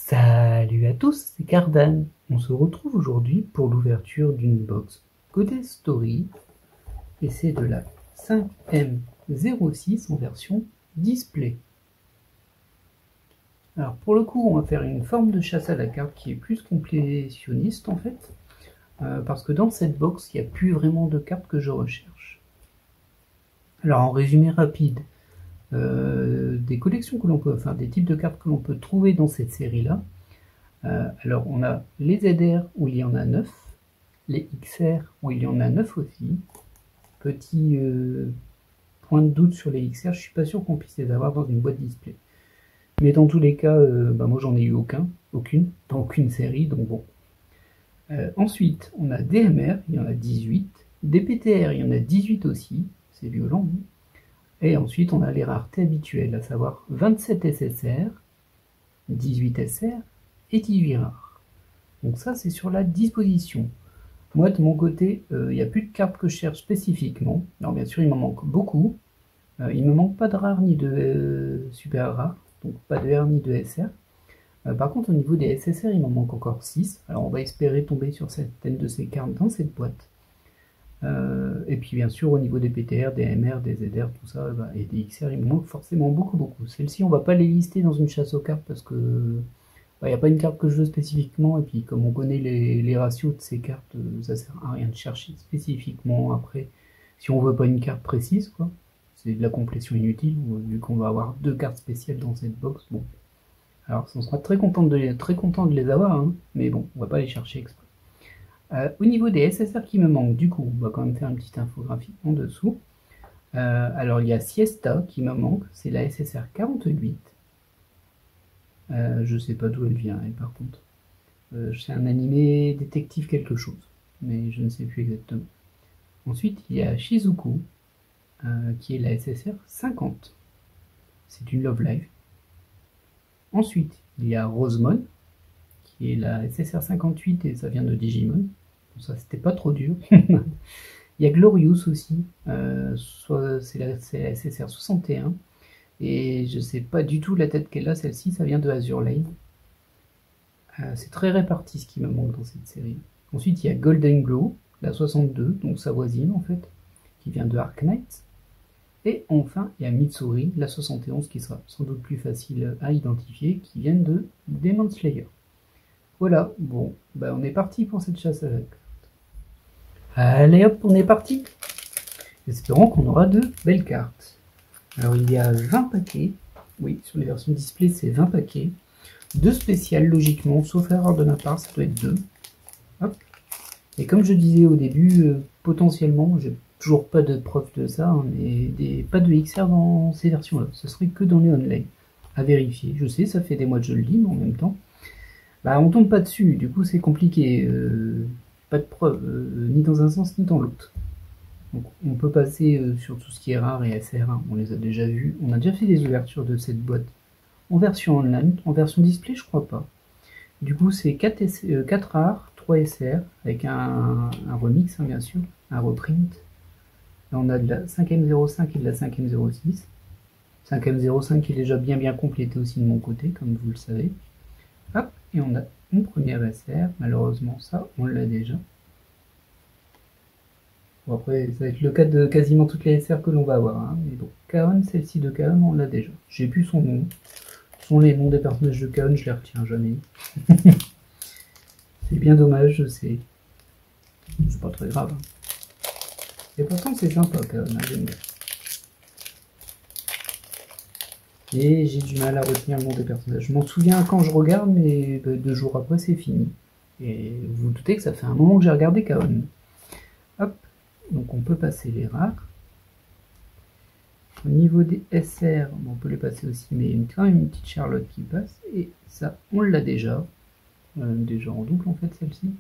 Salut à tous, c'est Cardan. On se retrouve aujourd'hui pour l'ouverture d'une box Codex Story et c'est de la 5M06 en version display. Alors pour le coup, on va faire une forme de chasse à la carte qui est plus complétionniste en fait, parce que dans cette box, il n'y a plus vraiment de cartes que je recherche. Alors en résumé rapide, des collections que l'on peut, enfin des types de cartes que l'on peut trouver dans cette série-là. Alors on a les ZR où il y en a 9, les XR où il y en a 9 aussi. Petit point de doute sur les XR, je suis pas sûr qu'on puisse les avoir dans une boîte display. Mais dans tous les cas, moi j'en ai eu aucune, dans aucune série, donc bon. Ensuite, on a DMR, il y en a 18, DPTR, il y en a 18 aussi, c'est violent. Hein. Et ensuite, on a les raretés habituelles, à savoir 27 SSR, 18 SR, et 18 rares. Donc ça c'est sur la disposition. Moi de mon côté, il n'y a plus de cartes que je cherche spécifiquement. Alors bien sûr il m'en manque beaucoup. Il ne me manque pas de rares ni de super rares, donc pas de R ni de SR. Par contre au niveau des SSR il m'en manque encore 6. Alors on va espérer tomber sur certaines de ces cartes dans cette boîte. Et puis bien sûr au niveau des PTR, des MR, des ZR, tout ça, et des XR il me manque forcément beaucoup. Celles-ci on va pas les lister dans une chasse aux cartes parce que il n'y a pas une carte que je veux spécifiquement, et puis comme on connaît les ratios de ces cartes, ça sert à rien de chercher spécifiquement après, si on veut pas une carte précise, quoi. C'est de la complétion inutile, vu qu'on va avoir 2 cartes spéciales dans cette box, bon. Alors on sera très content de les avoir, hein, mais bon, on va pas les chercher exprès. Au niveau des SSR qui me manquent, du coup, on va quand même faire une petite infographie en dessous. Alors il y a Siesta qui me manque, c'est la SSR 48. Je sais pas d'où elle vient, elle, par contre. C'est un animé détective quelque chose, mais je ne sais plus exactement. Ensuite, il y a Shizuku, qui est la SSR 50. C'est une Love Live. Ensuite, il y a Rosemon, qui est la SSR 58 et ça vient de Digimon. Bon, ça, c'était pas trop dur. Il y a Glorious aussi, c'est la SSR 61. Et je sais pas du tout la tête qu'elle a, celle-ci, ça vient de Azure Lane. C'est très réparti ce qui me manque dans cette série. Ensuite, il y a Golden Glow, la 62, donc sa voisine en fait, qui vient de Arc Knight. Et enfin, il y a Mitsuri, la 71, qui sera sans doute plus facile à identifier, qui vient de Demon Slayer. Voilà, bon, on est parti pour cette chasse à la carte. Allez hop, on est parti. Espérons qu'on aura de belles cartes. Alors il y a 20 paquets, oui, sur les versions display c'est 20 paquets, 2 spéciales logiquement, sauf erreur de ma part, ça doit être 2. Hop. Et comme je disais au début, potentiellement, j'ai toujours pas de preuve de ça, hein, mais pas de XR dans ces versions-là, ce serait que dans les online, à vérifier. Je sais, ça fait des mois que je le dis, mais en même temps, on tombe pas dessus, du coup c'est compliqué, pas de preuve, ni dans un sens ni dans l'autre. Donc on peut passer sur tout ce qui est rare et SR, hein, on les a déjà vus. On a déjà fait des ouvertures de cette boîte en version online, en version display je crois pas. Du coup c'est 4 rares, 3 SR, avec un remix hein, bien sûr, un reprint. Là on a de la 5M05 et de la 5M06. 5M05 qui est déjà bien complété aussi de mon côté, comme vous le savez. Hop, et on a une première SR, malheureusement ça on l'a déjà. Bon, après, ça va être le cas de quasiment toutes les SR que l'on va avoir. Hein. Mais bon, Kaon, celle-ci de Kaon, on l'a déjà. J'ai plus son nom. Ce sont les noms des personnages de Kaon, je les retiens jamais. C'est bien dommage, je sais. C'est pas très grave. Et pourtant, c'est sympa, Kaon, hein, j'aime bien. Et j'ai du mal à retenir le nom des personnages. Je m'en souviens quand je regarde, mais 2 jours après, c'est fini. Et vous vous doutez que ça fait un moment que j'ai regardé Kaon. Hop. Donc on peut passer les rares. Au niveau des SR, on peut les passer aussi, mais il y a quand même une petite Charlotte qui passe. Et ça, on l'a déjà. Déjà en double en fait celle-ci.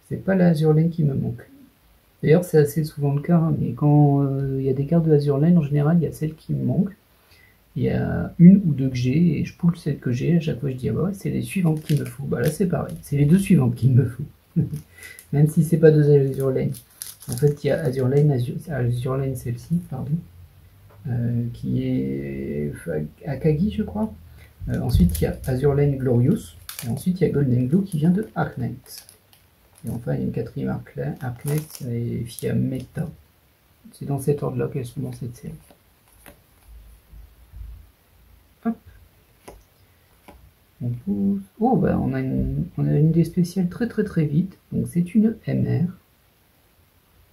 C'est pas la Azure Lane qui me manque. D'ailleurs c'est assez souvent le cas, hein, mais quand il y a des cartes de Azure Lane, en général il y a celle qui me manque. Il y a une ou 2 que j'ai, et je poule celle que j'ai, à chaque fois je dis ah bah ouais, c'est les suivantes qu'il me faut. Bah là c'est pareil, c'est les 2 suivantes qu'il me faut. Même si c'est pas 2 Azure Lane. En fait, il y a Azure Lane celle-ci, pardon, qui est Akagi, je crois. Ensuite, il y a Azure Lane Glorious. Et ensuite, il y a Golden Glue qui vient de Arknight. Et enfin, il y a une quatrième Arknight et Fia Meta. C'est dans cet ordre-là qu'elles sont dans cette série. Hop. On pousse. Oh, bah, on a une des spéciales très vite. Donc, c'est une MR.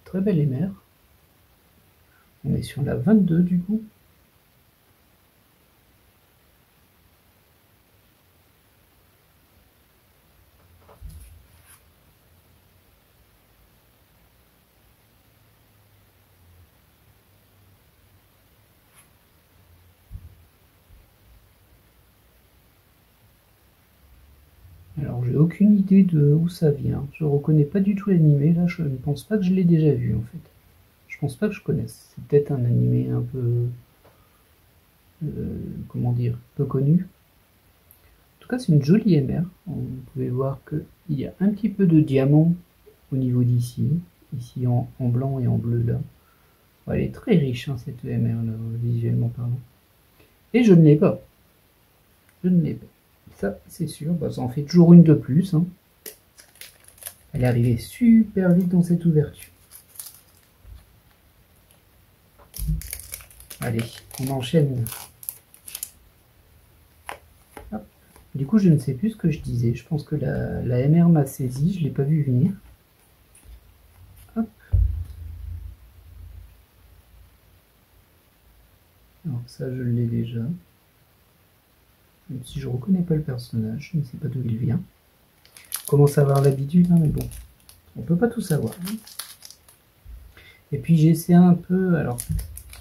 Très belle MR. On est sur la 22 du coup. Alors j'ai aucune idée de où ça vient. Je reconnais pas du tout l'animé. Là, je ne pense pas que je l'ai déjà vu en fait. Je pense pas que je connaisse. C'est peut-être un animé un peu, comment dire, peu connu. En tout cas, c'est une jolie MR. Vous pouvez voir qu'il y a un petit peu de diamant au niveau d'ici. Ici en blanc et en bleu là. Elle est très riche hein, cette MR là, visuellement parlant. Et je ne l'ai pas. Je ne l'ai pas. Ça, c'est sûr. Bah, ça en fait toujours une de plus. Hein. Elle est arrivée super vite dans cette ouverture. Allez, on enchaîne. Hop. Du coup, je ne sais plus ce que je disais. Je pense que la MR m'a saisi. Je ne l'ai pas vu venir. Hop. Alors ça, je l'ai déjà. Même si je reconnais pas le personnage, je ne sais pas d'où il vient. Je commence à avoir l'habitude, hein, mais bon, on peut pas tout savoir. Hein. Et puis j'essaie un peu, alors,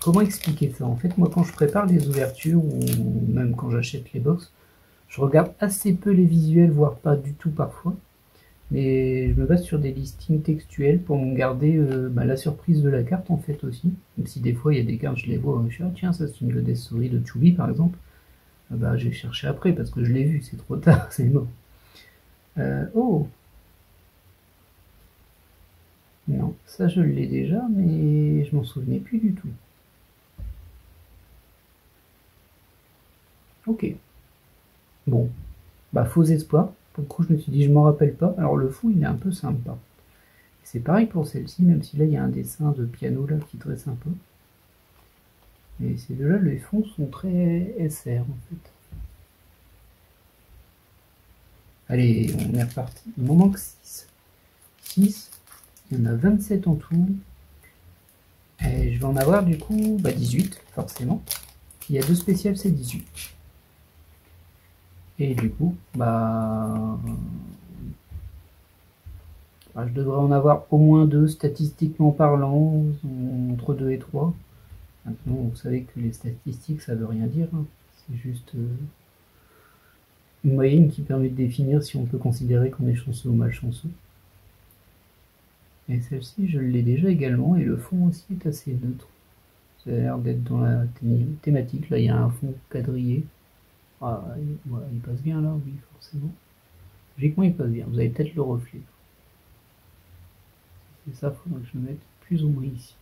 comment expliquer ça? En fait, moi, quand je prépare les ouvertures, ou même quand j'achète les box, je regarde assez peu les visuels, voire pas du tout parfois. Mais je me base sur des listings textuels pour me garder la surprise de la carte, en fait, aussi. Même si des fois, il y a des cartes, je les vois, je dis, ah, tiens, ça c'est une Goddess Story de Chubby, par exemple. Bah, j'ai cherché après parce que je l'ai vu, c'est trop tard, c'est mort. Oh! Non, ça je l'ai déjà, mais je m'en souvenais plus du tout. Ok. Bon. Bah, faux espoir. Pour le coup, je me suis dit, je m'en rappelle pas. Alors, le fond, il est un peu sympa. C'est pareil pour celle-ci, même si là, il y a un dessin de piano là qui est très sympa. Et ces deux-là, les fonds sont très SR en fait. Allez, on est reparti. Il m'en manque 6. 6. Il y en a 27 en tout. Et je vais en avoir du coup 18, forcément. Il y a 2 spéciales, c'est 18. Et du coup, je devrais en avoir au moins 2 statistiquement parlant, entre 2 et 3. Maintenant, vous savez que les statistiques, ça veut rien dire. Hein. C'est juste une moyenne qui permet de définir si on peut considérer qu'on est chanceux ou malchanceux. Et celle-ci, je l'ai déjà également, et le fond aussi est assez neutre. Ça a l'air d'être dans la thématique. Là, il y a un fond quadrillé. Ah, il passe bien là, oui, forcément. Logiquement, il passe bien. Vous avez peut-être le reflet. C'est ça, il faudrait que je le mette plus ou moins ici.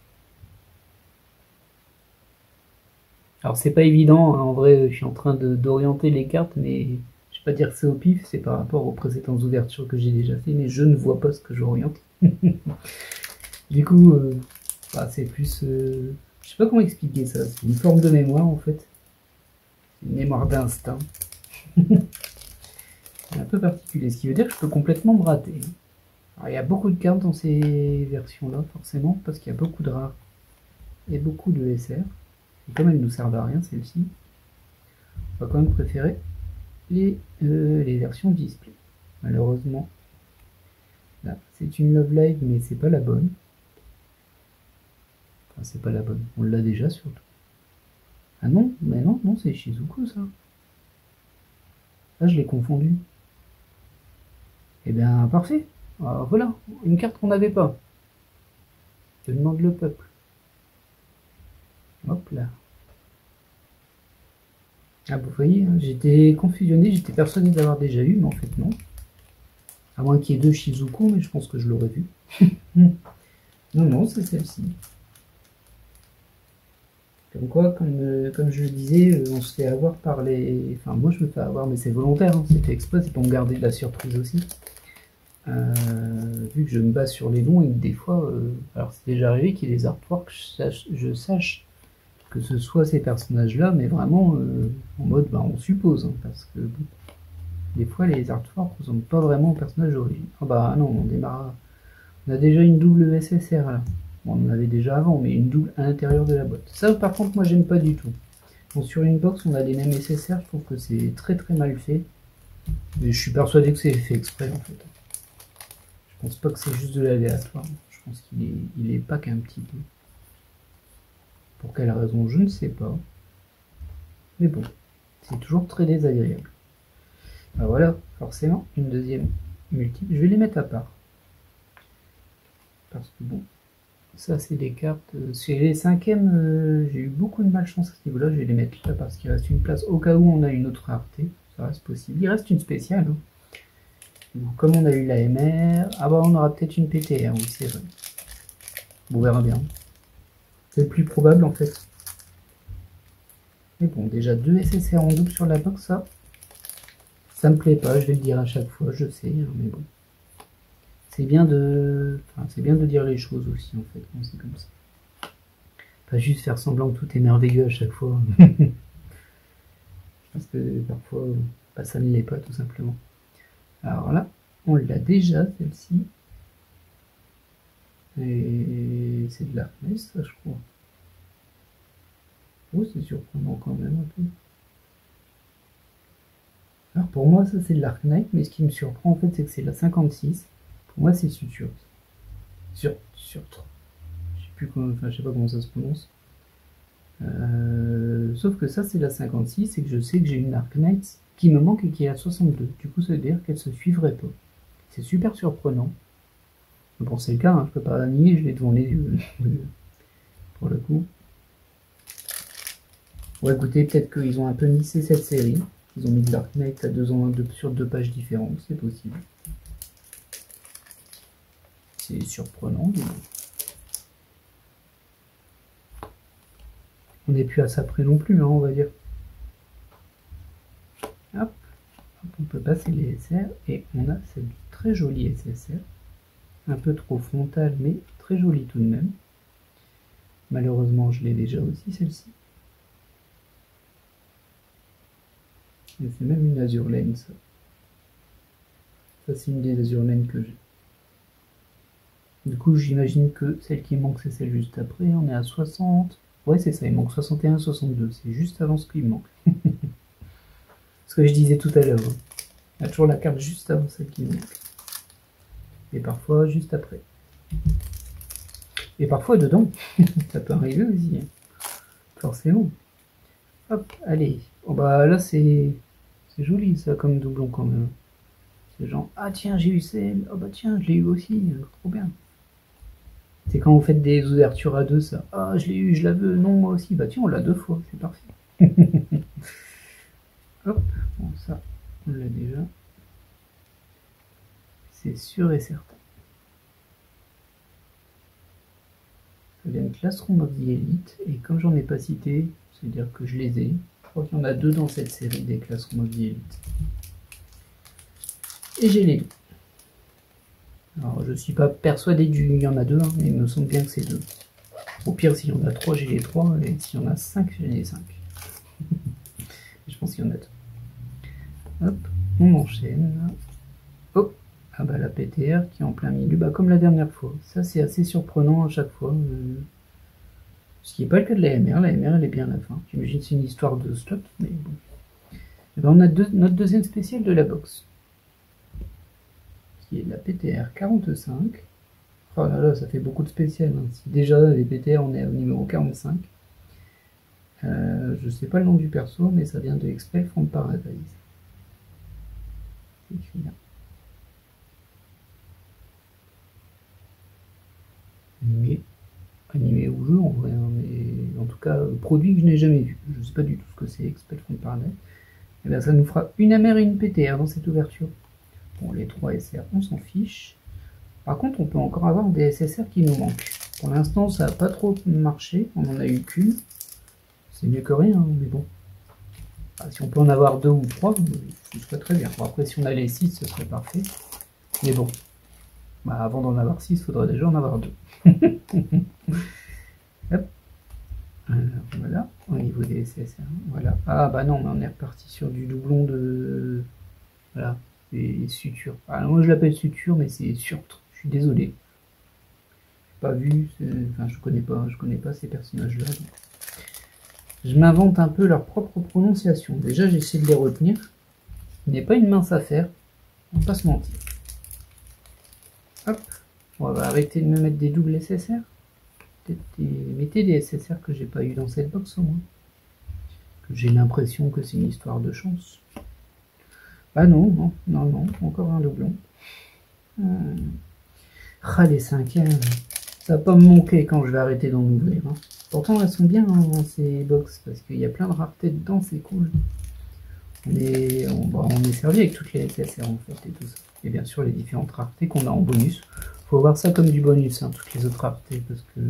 Alors, c'est pas évident, hein, en vrai, je suis en train d'orienter les cartes, mais je vais pas dire que c'est au pif, c'est par rapport aux précédentes ouvertures que j'ai déjà fait, mais je ne vois pas ce que j'oriente. Du coup, c'est plus... je sais pas comment expliquer ça, c'est une forme de mémoire en fait. Une mémoire d'instinct. C'est un peu particulier, ce qui veut dire que je peux complètement me rater. Alors, il y a beaucoup de cartes dans ces versions-là, forcément, parce qu'il y a beaucoup de rares et beaucoup de SR. Et comme elles ne nous servent à rien, celles-ci, on va quand même préférer les versions display. Malheureusement, là, c'est une Love Live, mais c'est pas la bonne. Enfin, c'est pas la bonne, on l'a déjà surtout. Ah non, mais non, c'est Shizuku ça. Là, je l'ai confondu. Eh bien, parfait. Alors, voilà, une carte qu'on n'avait pas. Je demande le peuple. Hop là. Ah, vous voyez, hein, j'étais confusionné, j'étais persuadé d'avoir déjà eu, mais en fait non. À moins qu'il y ait 2 Shizuku, mais je pense que je l'aurais vu. Non, c'est celle-ci. Comme quoi, comme je le disais, on se fait avoir par les... Enfin, moi je me fais avoir, mais c'est volontaire, hein, c'est fait exprès, c'est pour me garder de la surprise aussi. Vu que je me base sur les noms et que des fois... alors c'est déjà arrivé qu'il y ait des artworks, je sache que ce soit ces personnages-là, mais vraiment en mode, bah, on suppose, hein, parce que bon, des fois les artworks ne ressemblent pas vraiment au personnage d'origine. Ah bah non, on démarre... On a déjà une double SSR là. Bon, on en avait déjà avant, mais une double à l'intérieur de la boîte. Ça, par contre, moi, j'aime pas du tout. Bon, sur une box, on a les mêmes SSR, je trouve que c'est très très mal fait. Mais je suis persuadé que c'est fait exprès, en fait. Je pense pas que c'est juste de l'aléatoire. Je pense qu'il est pas qu'un petit peu. Pour quelle raison, je ne sais pas. Mais bon, c'est toujours très désagréable. Ben voilà, forcément, une deuxième multiple. Je vais les mettre à part. Parce que bon, ça c'est des cartes. Chez les cinquièmes, j'ai eu beaucoup de malchance à ce niveau-là. Je vais les mettre là parce qu'il reste une place au cas où on a une autre rareté. Ça reste possible. Il reste une spéciale. Hein. Donc, comme on a eu la MR, ah bah on aura peut-être une PTR, oui c'est vrai. On verra bien. C'est le plus probable en fait. Mais bon, déjà 2 SSR en double sur la box, ça me plaît pas, je vais le dire à chaque fois, je sais, hein, mais bon. C'est bien de dire les choses aussi, en fait, quand c'est comme ça. Pas juste faire semblant que tout est merveilleux à chaque fois. Parce que parfois, bah, ça ne l'est pas, tout simplement. Alors là, on l'a déjà, celle-ci. Et c'est de l'Arknight, ça, je crois. Oh, c'est surprenant quand même, un peu. Alors pour moi, ça, c'est de l'Arknight, mais ce qui me surprend, en fait, c'est que c'est la 56. Pour moi, c'est Suture. Sur 3. Je sais pas comment ça se prononce. Sauf que ça c'est la 56 et que je sais que j'ai une Arknight qui me manque et qui est à 62. Du coup ça veut dire qu'elle se suivrait pas. C'est super surprenant. Bon c'est le cas, hein, je peux pas la nier, je l'ai devant les yeux. Pour le coup. Ouais écoutez, peut-être qu'ils ont un peu mixé cette série. Ils ont mis de l'Arknight à sur 2 pages différentes, c'est possible. C'est surprenant. Mais... on n'est plus à ça près non plus, hein, on va dire. Hop, on peut passer les SR et on a cette très jolie SSR. Un peu trop frontale, mais très jolie tout de même. Malheureusement, je l'ai déjà aussi, celle-ci. Et c'est même une Azure Lane, ça. Ça, c'est une des Azure Lane que j'ai. Du coup, j'imagine que celle qui manque, c'est celle juste après. On est à 60. Ouais, c'est ça, il manque 61, 62. C'est juste avant ce qui me manque. Ce que je disais tout à l'heure. Hein. Il y a toujours la carte juste avant celle qui me manque. Et parfois juste après. Et parfois dedans. Ça peut arriver aussi. Hein. Forcément. Hop, allez. Oh bah là, c'est joli ça comme doublon quand même. C'est genre, ah tiens, j'ai eu celle. Oh bah tiens, je l'ai eu aussi. Trop bien. C'est quand vous faites des ouvertures à deux, ça. Ah, je l'ai eu, je la veux. Non, moi aussi. Bah tiens, on l'a 2 fois. C'est parfait. Hop, bon ça, on l'a déjà. C'est sûr et certain. Ça vient de Classroom of the Elite. Et comme j'en ai pas cité, c'est-à-dire que je les ai. Je crois qu'il y en a 2 dans cette série des Classroom of the Elite. Et j'ai les 2. Alors je suis pas persuadé il y en a 2, hein, mais il me semble bien que c'est 2. Au pire, s'il y en a 3, j'ai les 3. Et s'il y en a 5, j'ai les 5. Je pense qu'il y en a 2. Hop, on enchaîne. Oh, ah bah la PTR qui est en plein milieu, bah comme la dernière fois. Ça c'est assez surprenant à chaque fois. Ce qui n'est pas le cas de la MR. La MR elle est bien à la fin. J'imagine que c'est une histoire de slot, mais bon. Et ben, on a notre deuxième spécial de la box. Qui est la PTR 45. Oh là là, ça fait beaucoup de spéciales. Hein. Si déjà les PTR on est au numéro 45. Je sais pas le nom du perso, mais ça vient de Expel from Paradise. C'est écrit là. Animé ou jeu en vrai, hein, mais en tout cas, produit que je n'ai jamais vu. Je ne sais pas du tout ce que c'est, Expel from Paradise. Et bien ça nous fera une MR et une PTR dans cette ouverture. Bon, les 3 SR, on s'en fiche. Par contre, on peut encore avoir des SSR qui nous manquent. Pour l'instant, ça n'a pas trop marché, on n'en a eu qu'une. c'est mieux que rien, hein, mais bon. Ah, si on peut en avoir 2 ou 3, ce serait très bien. Bon, après, si on a les 6, ce serait parfait. Mais bon, bah, avant d'en avoir 6, il faudrait déjà en avoir 2. Hop. Alors, voilà, au niveau des SSR. Voilà. Ah bah non, mais on est reparti sur du doublon de... Voilà, des sutures. Ah, moi je l'appelle suture, mais c'est surtre. Je suis désolé. Pas vu, enfin je connais pas ces personnages-là. Je m'invente un peu leur propre prononciation. Déjà j'essaie de les retenir. Ce n'est pas une mince affaire, on va pas se mentir. Hop, on va arrêter de me mettre des doubles SSR. Mettez des SSR que j'ai pas eu dans cette box au moins. Que j'ai l'impression que c'est une histoire de chance. Ah non, encore un doublon. Ah, les 5e, ça va pas me manquer quand je vais arrêter d'en ouvrir. Hein. Pourtant, elles sont bien hein, ces box, parce qu'il y a plein de raretés dedans, c'est cool. On est servi avec toutes les SSR en fait, et tout ça. Et bien sûr, les différentes raretés qu'on a en bonus. Faut voir ça comme du bonus, hein, toutes les autres raretés, parce que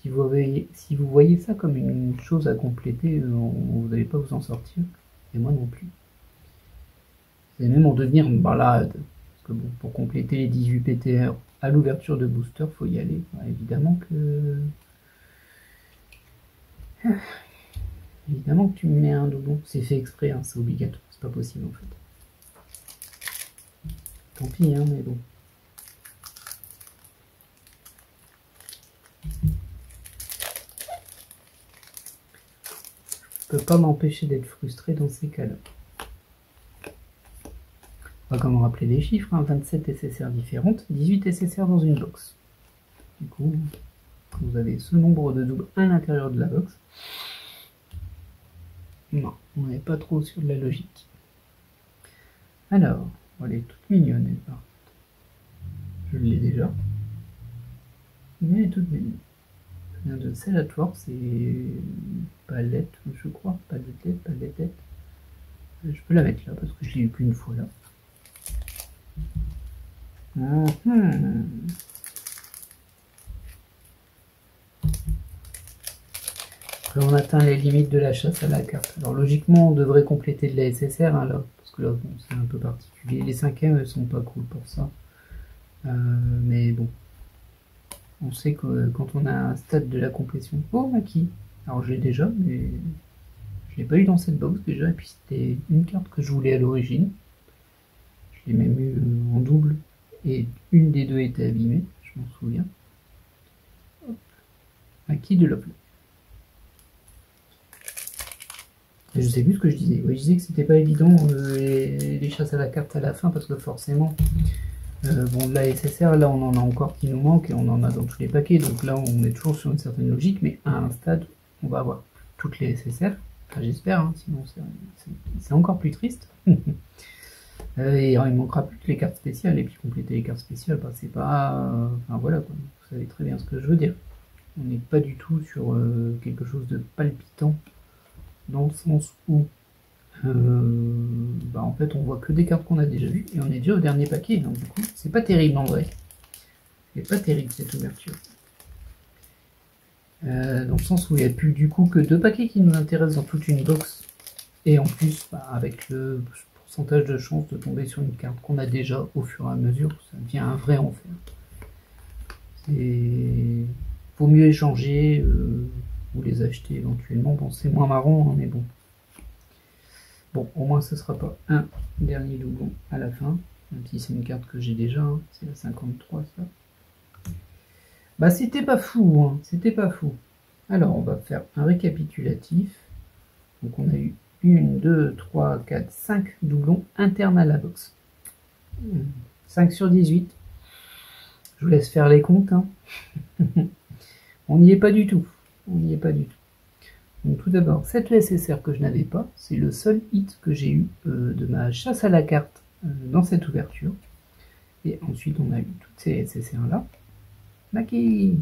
si vous voyez ça comme une chose à compléter, vous n'allez pas vous en sortir, et moi non plus. Vous allez même en devenir malade. Parce que bon, pour compléter les 18 PTR à l'ouverture de booster, faut y aller. Bah, évidemment que tu me mets un doublon. C'est fait exprès, hein, c'est obligatoire. C'est pas possible en fait. Tant pis, hein, mais bon. Je peux pas m'empêcher d'être frustré dans ces cas-là. On va comment rappeler les chiffres, hein, 27 SSR différentes, 18 SSR dans une box. Du coup, vous avez ce nombre de doubles à l'intérieur de la box. Non, on n'est pas trop sur de la logique. Alors, elle est toute mignonne, elle part. Je l'ai déjà. Mais elle est toute mignonne. Ça vient de Cellatoire, c'est palette, je crois. Palette. Je peux la mettre là parce que je l'ai eu qu'une fois là. Après, on atteint les limites de la chasse à la carte. Alors logiquement, on devrait compléter de la SSR hein, là, parce que là, bon, c'est un peu particulier. Les 5e, elles sont pas cool pour ça. Mais bon, on sait que quand on a un stade de la complétion... Oh, Maki. Alors je l'ai déjà, mais je l'ai pas eu dans cette box déjà. Et puis c'était une carte que je voulais à l'origine. Je l'ai même eu en double. Et une des deux était abîmée, je m'en souviens. Hop. Maki de Love. Je sais plus ce que je disais. Oui, je disais que c'était pas évident les chasses à la carte à la fin parce que forcément... bon, la SSR, là on en a encore qui nous manque et on en a dans tous les paquets, donc là on est toujours sur une certaine logique, mais à un stade, on va avoir toutes les SSR, enfin, j'espère, hein, sinon c'est encore plus triste. Et il manquera plus que les cartes spéciales, et puis compléter les cartes spéciales, bah, c'est pas... enfin voilà, quoi. Vous savez très bien ce que je veux dire. On n'est pas du tout sur quelque chose de palpitant, dans le sens où bah en fait on voit que des cartes qu'on a déjà vues et on est déjà au dernier paquet, donc du coup c'est pas terrible en vrai. C'est pas terrible cette ouverture. Dans le sens où il n'y a plus du coup que 2 paquets qui nous intéressent dans toute une box. Et en plus, bah, avec le pourcentage de chance de tomber sur une carte qu'on a déjà au fur et à mesure, ça devient un vrai enfer. Vaut mieux échanger ou les acheter éventuellement. Bon, c'est moins marrant, hein, mais bon. Bon, au moins ce sera pas un dernier doublon à la fin, même si c'est une carte que j'ai déjà, hein, c'est la 53 ça. Bah c'était pas fou, hein, c'était pas fou. Alors on va faire un récapitulatif. Donc on a eu 1, 2, 3, 4, 5 doublons internes à la box. 5 sur 18. Je vous laisse faire les comptes. Hein. On n'y est pas du tout. On n'y est pas du tout. Donc tout d'abord, cette SSR que je n'avais pas, c'est le seul hit que j'ai eu de ma chasse à la carte dans cette ouverture. Et ensuite, on a eu toutes ces SSR là. Maki!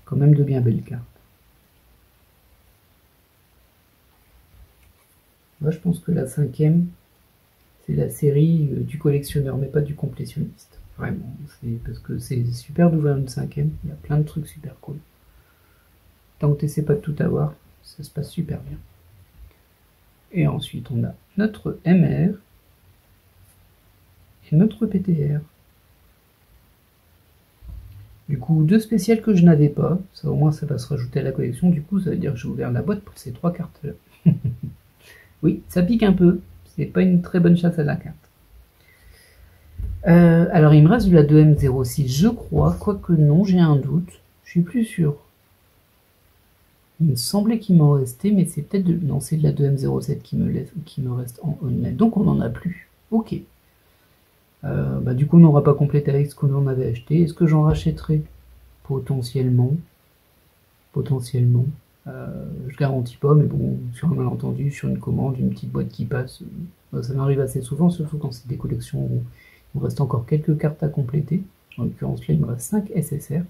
Quand même de bien belles cartes. Moi, je pense que la 5e, C'est la série du collectionneur, mais pas du complétionniste. Vraiment, c'est parce que c'est super d'ouvrir une 5e, il y a plein de trucs super cool. Tant que tu n'essaies pas de tout avoir, ça se passe super bien. Et ensuite, on a notre MR et notre PTR. Du coup, 2 spéciales que je n'avais pas, ça au moins ça va se rajouter à la collection, du coup ça veut dire que j'ai ouvert la boîte pour ces 3 cartes-là. Oui, ça pique un peu, c'est pas une très bonne chasse à la carte. Alors il me reste de la 2M06, je crois, quoique non, j'ai un doute, je suis plus sûr. Il me semblait qu'il m'en restait, mais c'est peut-être de... Non, c'est de la 2M07 qui me reste en online, donc on n'en a plus. Ok. Du coup, on n'aura pas complété avec ce qu'on en avait acheté. Est-ce que j'en rachèterai? Potentiellement. Potentiellement. Je garantis pas, mais bon, sur un malentendu, sur une commande, une petite boîte qui passe, ça m'arrive assez souvent, surtout quand c'est des collections où il me reste encore quelques cartes à compléter. En l'occurrence, là, il me reste 5 SSR.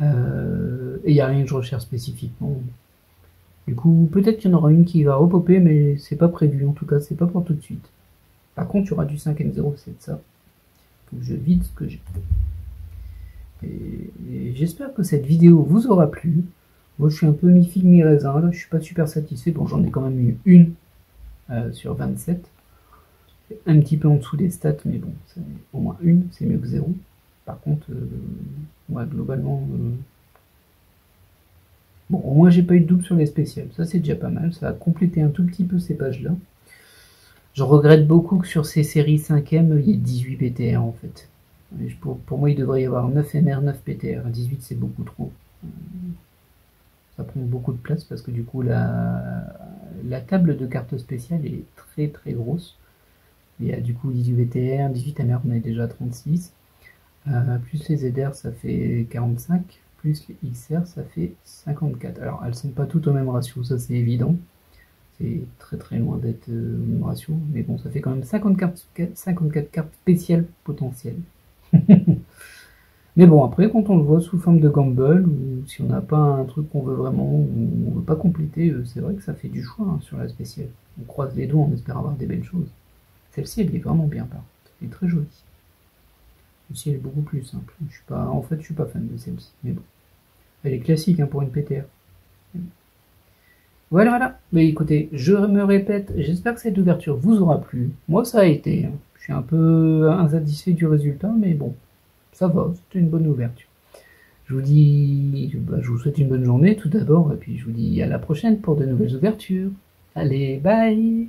Et il n'y a rien que je recherche spécifiquement. Du coup, peut-être qu'il y en aura une qui va repopper, mais c'est pas prévu. En tout cas, c'est pas pour tout de suite. Par contre, il y aura du 5M07, ça. Faut que je vide ce que j'ai. Et j'espère que cette vidéo vous aura plu. Moi, je suis un peu mi-figue, mi-raisin. Là, je suis pas super satisfait. Bon, j'en ai quand même eu une sur 27. Un petit peu en dessous des stats, mais bon, c'est au moins une, c'est mieux que 0. Par contre, ouais, globalement... Bon, au moins, j'ai pas eu de double sur les spéciales. Ça, c'est déjà pas mal. Ça a complété un tout petit peu ces pages-là. Je regrette beaucoup que sur ces séries 5e, il y ait 18 PTR en fait. Pour moi, il devrait y avoir 9 MR, 9 PTR. 18, c'est beaucoup trop. Ça prend beaucoup de place parce que du coup, la table de cartes spéciales est très très grosse. Il y a du coup 18 PTR, 18 MR, on est déjà à 36. Plus les ZR, ça fait 45. Plus les XR, ça fait 54. Alors, elles sont pas toutes au même ratio, ça c'est évident. C'est très très loin d'être au même ratio, mais bon, ça fait quand même 54 cartes spéciales potentielles. Mais bon, après, quand on le voit sous forme de gamble, ou si on n'a pas un truc qu'on veut vraiment, ou on veut pas compléter, c'est vrai que ça fait du choix hein, sur la spéciale. On croise les doigts, on espère avoir des belles choses. Celle-ci, elle est vraiment bien, par contre. Elle est très jolie. Celle-ci, elle est beaucoup plus simple. En fait, je suis pas fan de celle-ci, mais bon. Elle est classique hein, pour une PTR. Voilà. Mais écoutez, je me répète, j'espère que cette ouverture vous aura plu. Moi, ça a été. Je suis un peu insatisfait du résultat, mais bon, ça va, c'était une bonne ouverture. Je vous souhaite une bonne journée tout d'abord, et puis je vous dis à la prochaine pour de nouvelles ouvertures. Allez, bye!